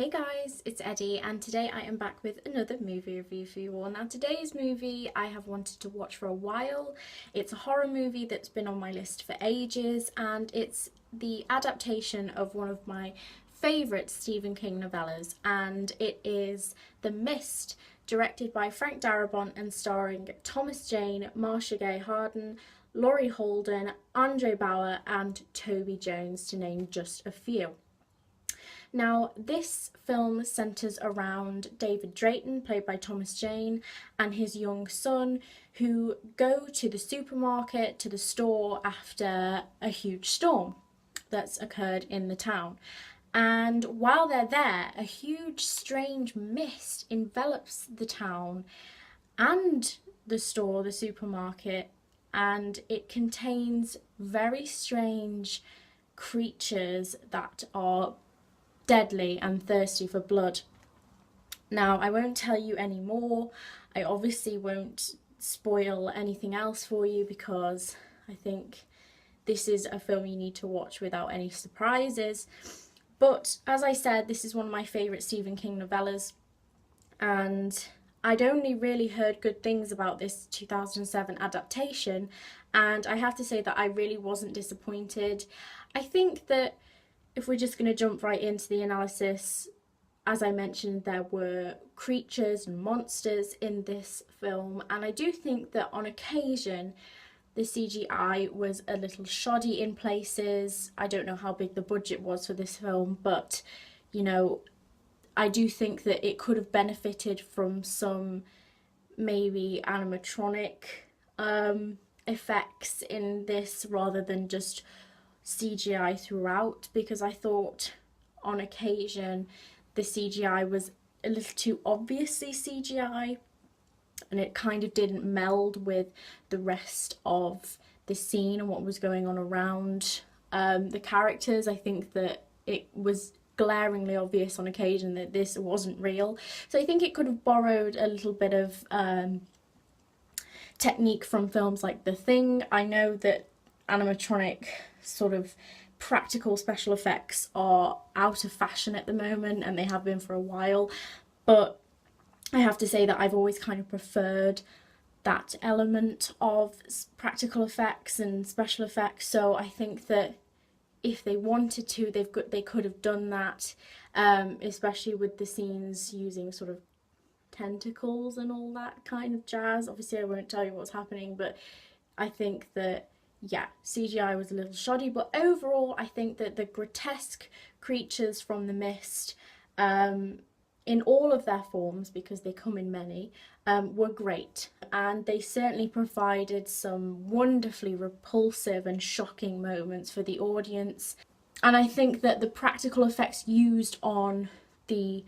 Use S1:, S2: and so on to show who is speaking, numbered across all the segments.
S1: Hey guys, it's Eddie and today I am back with another movie review for you all. Now today's movie I have wanted to watch for a while. It's a horror movie that's been on my list for ages and it's the adaptation of one of my favourite Stephen King novellas, and it is The Mist, directed by Frank Darabont and starring Thomas Jane, Marcia Gay Harden, Laurie Holden, Andre Bauer and Toby Jones, to name just a few. Now, this film centres around David Drayton, played by Thomas Jane, and his young son, who go to the supermarket, to the store, after a huge storm that's occurred in the town. And while they're there, a huge, strange mist envelops the town and the store, the supermarket, and it contains very strange creatures that are deadly and thirsty for blood. Now, I won't tell you any more. I obviously won't spoil anything else for you because I think this is a film you need to watch without any surprises. But as I said, this is one of my favourite Stephen King novellas, and I'd only really heard good things about this 2007 adaptation, and I have to say that I really wasn't disappointed. I think that if we're just going to jump right into the analysis, as I mentioned, there were creatures and monsters in this film, and I do think that on occasion the CGI was a little shoddy in places. I don't know how big the budget was for this film, but you know, I do think that it could have benefited from some maybe animatronic effects in this rather than just CGI throughout, because I thought on occasion the CGI was a little too obviously CGI and it kind of didn't meld with the rest of the scene and what was going on around the characters. I think that it was glaringly obvious on occasion that this wasn't real, so I think it could have borrowed a little bit of technique from films like The Thing. I know that animatronic sort of practical special effects are out of fashion at the moment, and they have been for a while, but I have to say that I've always kind of preferred that element of practical effects and special effects, so I think that if they wanted to, they could have done that, especially with the scenes using sort of tentacles and all that kind of jazz. Obviously I won't tell you what's happening, but I think that yeah, CGI was a little shoddy, but overall I think that the grotesque creatures from The Mist, in all of their forms, because they come in many, were great, and they certainly provided some wonderfully repulsive and shocking moments for the audience. And I think that the practical effects used on the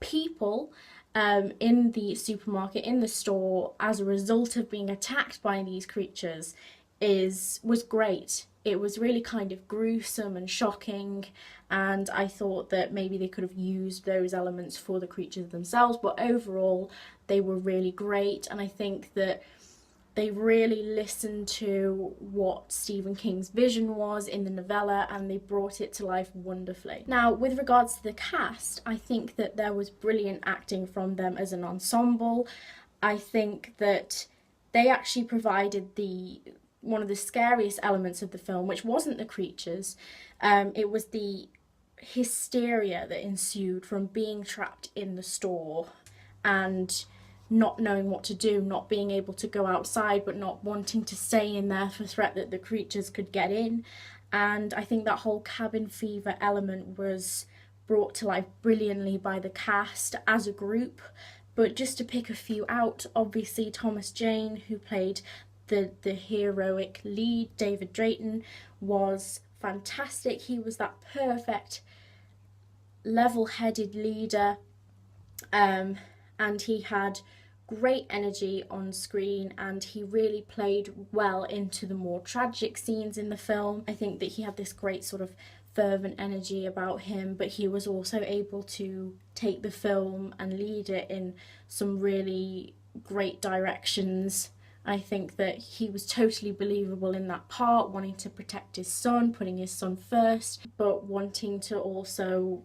S1: people in the supermarket, in the store, as a result of being attacked by these creatures was great. It was really kind of gruesome and shocking, and I thought that maybe they could have used those elements for the creatures themselves, but overall they were really great, and I think that they really listened to what Stephen King's vision was in the novella and they brought it to life wonderfully. Now, with regards to the cast, I think that there was brilliant acting from them as an ensemble. I think that they actually provided one of the scariest elements of the film, which wasn't the creatures. It was the hysteria that ensued from being trapped in the store and not knowing what to do, not being able to go outside, but not wanting to stay in there for threat that the creatures could get in. And I think that whole cabin fever element was brought to life brilliantly by the cast as a group. But just to pick a few out, obviously Thomas Jane, who played the heroic lead, David Drayton, was fantastic. He was that perfect level-headed leader, and he had great energy on screen, and he really played well into the more tragic scenes in the film. I think that he had this great sort of fervent energy about him, but he was also able to take the film and lead it in some really great directions. I think that he was totally believable in that part, wanting to protect his son, putting his son first, but wanting to also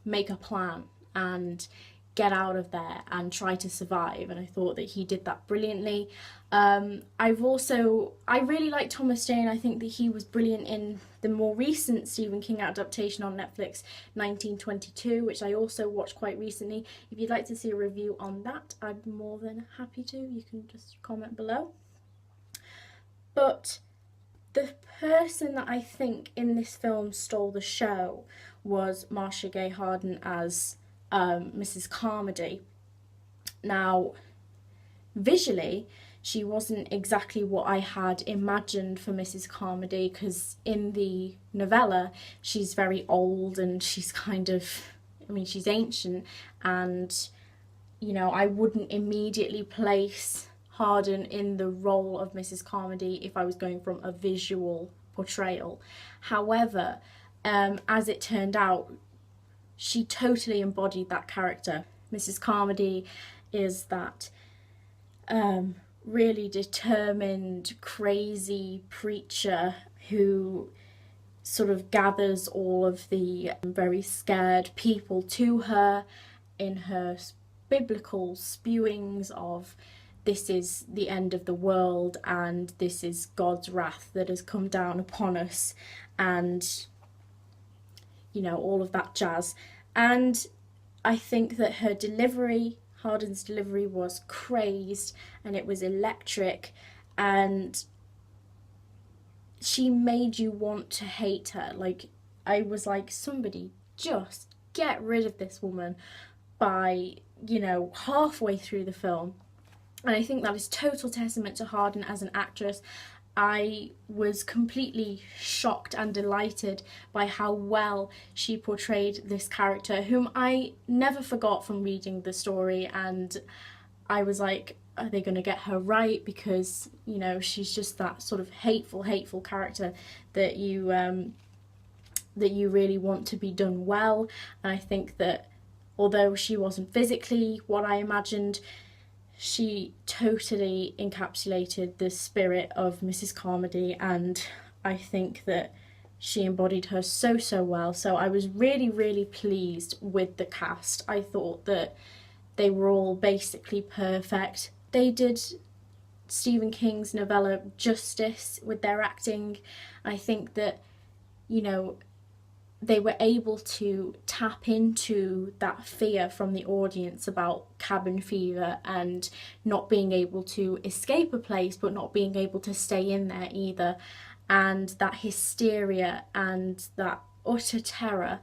S1: make a plan and get out of there and try to survive, and I thought that he did that brilliantly. I really like Thomas Jane. I think that he was brilliant in the more recent Stephen King adaptation on Netflix, 1922, which I also watched quite recently. If you'd like to see a review on that, I'm more than happy to. You can just comment below. But the person that I think in this film stole the show was Marcia Gay Harden as Mrs. Carmody. Now, visually, she wasn't exactly what I had imagined for Mrs. Carmody, because in the novella, she's very old and she's kind of, I mean, she's ancient, and, you know, I wouldn't immediately place Harden in the role of Mrs. Carmody if I was going from a visual portrayal. However, as it turned out, she totally embodied that character. Mrs. Carmody is that really determined, crazy preacher who sort of gathers all of the very scared people to her in her biblical spewings of this is the end of the world and this is God's wrath that has come down upon us, and you know, all of that jazz. And I think that her delivery, Harden's delivery, was crazed and it was electric, and she made you want to hate her. Like, I was like, somebody just get rid of this woman by, you know, halfway through the film. And I think that is total testament to Harden as an actress. I was completely shocked and delighted by how well she portrayed this character, whom I never forgot from reading the story, and I was like, are they going to get her right? Because, you know, she's just that sort of hateful character that you really want to be done well. And I think that although she wasn't physically what I imagined, she totally encapsulated the spirit of Mrs. Carmody, and I think that she embodied her so well. So I was really pleased with the cast. I thought that they were all basically perfect. They did Stephen King's novella justice with their acting. I think that, you know, they were able to tap into that fear from the audience about cabin fever and not being able to escape a place but not being able to stay in there either, and that hysteria and that utter terror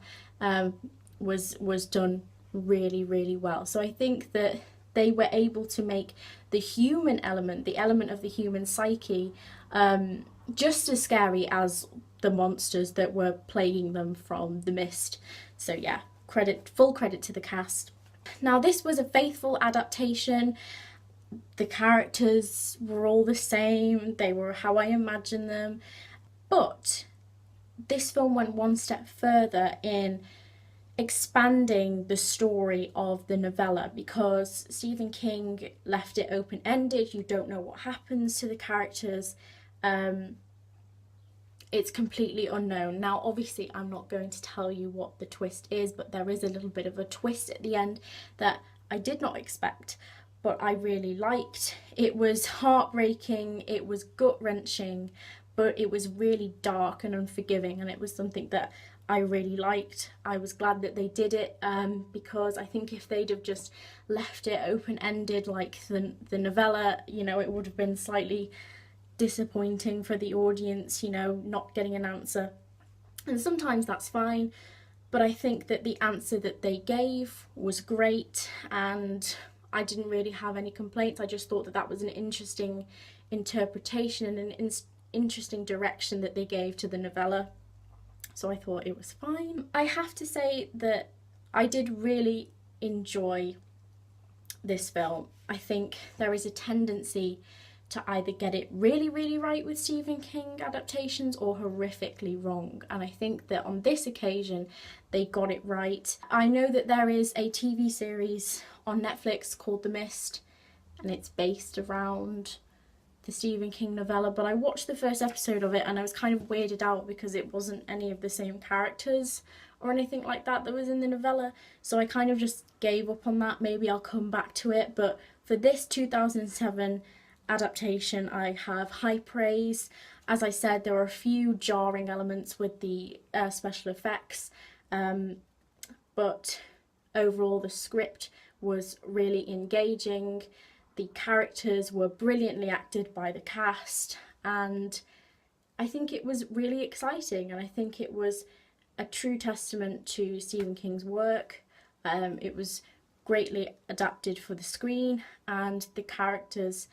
S1: was done really well. So I think that they were able to make the human element, the element of the human psyche, just as scary as the monsters that were plaguing them from The Mist. So yeah, full credit to the cast. Now, this was a faithful adaptation. The characters were all the same, they were how I imagined them, but this film went one step further in expanding the story of the novella, because Stephen King left it open-ended. You don't know what happens to the characters. It's completely unknown. Now, obviously, I'm not going to tell you what the twist is, but there is a little bit of a twist at the end that I did not expect, but I really liked. It was heartbreaking, it was gut-wrenching, but it was really dark and unforgiving, and it was something that I really liked. I was glad that they did it, because I think if they'd have just left it open-ended like the novella, you know, it would have been slightly disappointing for the audience, you know, not getting an answer. And sometimes that's fine, but I think that the answer that they gave was great, and I didn't really have any complaints. I just thought that that was an interesting interpretation and an interesting direction that they gave to the novella. So I thought it was fine. I have to say that I did really enjoy this film. I think there is a tendency to either get it really right with Stephen King adaptations or horrifically wrong, and I think that on this occasion they got it right. I know that there is a TV series on Netflix called The Mist, and it's based around the Stephen King novella, but I watched the first episode of it and I was kind of weirded out because it wasn't any of the same characters or anything like that that was in the novella, so I kind of just gave up on that. Maybe I'll come back to it, but for this 2007 adaptation, I have high praise. As I said, there are a few jarring elements with the special effects, but overall the script was really engaging. The characters were brilliantly acted by the cast, and I think it was really exciting, and I think it was a true testament to Stephen King's work. It was greatly adapted for the screen, and the characters,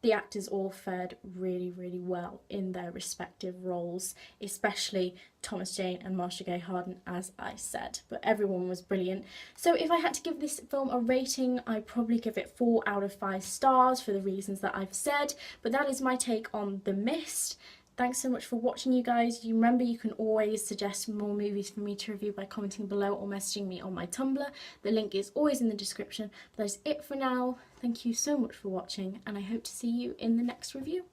S1: the actors all fared really, really well in their respective roles, especially Thomas Jane and Marcia Gay Harden, as I said, but everyone was brilliant. So if I had to give this film a rating, I'd probably give it 4 out of 5 stars for the reasons that I've said, but that is my take on The Mist. Thanks so much for watching, you guys. You remember you can always suggest more movies for me to review by commenting below or messaging me on my Tumblr. The link is always in the description. But that's it for now. Thank you so much for watching, and I hope to see you in the next review.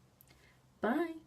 S1: Bye!